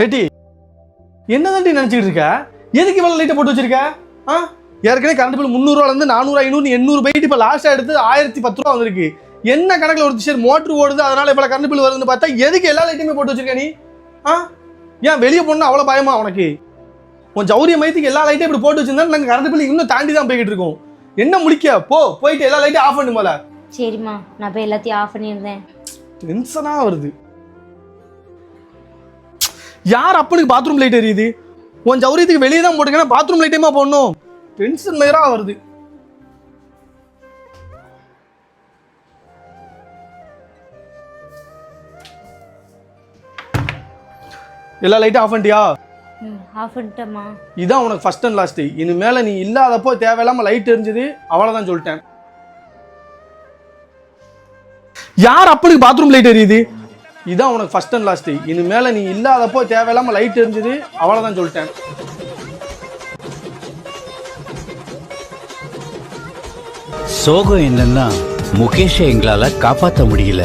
ஏட்டி என்னதான்டி நினைச்சிட்டு இருக்க? எதுக்கு இவ்வளவு லைட்டை போட்டு வச்சிருக்க? ஏற்கனவே கரண்ட் பில் 300 400 500 800 போயிட்டு இப்ப லாஸ்டா எடுத்து 1010 ரூபா வந்திருக்கு. என்ன கணக்குல ஒரு சரி மோட்டர் ஓடுது அதனால இவ்வளவு கரண்ட் பில் வருதுன்னு பார்த்தா எதுக்கு எல்லா லைட்டுமே போட்டு வச்சிருக்க நீ? ஏன் வெளியே போனா அவ்வளவு பயமா உனக்கு? உன் ஜௌரிய மையத்துக்கு எல்லா லைட்டையும் இப்படி போட்டு வச்சிருந்தா நாங்க கரண்ட் பில் இன்னும் தாண்டி தான் போய்கிட்டு இருக்கோம். என்ன முடிக்க போயிட்டு எல்லா லைட்டையும் ஆஃப் பண்ணு போல. சரிம்மா, நான் போய் எல்லாத்தையும் ஆஃப் பண்ணியிருந்தேன். டென்ஷனா வருது. யார் அப்பனுக்கு பாத்ரூம் லைட் எரியுது? உன் ஜௌரியத்துக்கு வெளியே தான் போட்டுக்கன்னா பாத்ரூம் லைட்டையுமா போடணும்? டென்ஷன் மேரா வருது. எல்லா லைட்டும் ஆஃப் பண்ணிட்டியா? ஆஃப் பண்ணிட்டேம்மா. இதான் உனக்கு ஃபர்ஸ்ட் அண்ட் லாஸ்ட். இனிமேல நீ இல்லாதப்போ தேவையில்லாம லைட் எரிஞ்சது அவ்வளவுதான் சொல்லிட்டேன். யார் அப்பனுக்கு பாத்ரூம் லைட் எரியுது? இதான் உனக்கு ஃபர்ஸ்ட் அண்ட் லாஸ்ட். இனிமேல நீ இல்லாதப்போ தேவையில்லாம லைட் எரிஞ்சது அவ்வளவுதான் சொல்லிட்டேன். சோகம் என்னன்னா முகேஷை எங்களால காப்பாற்ற முடியல.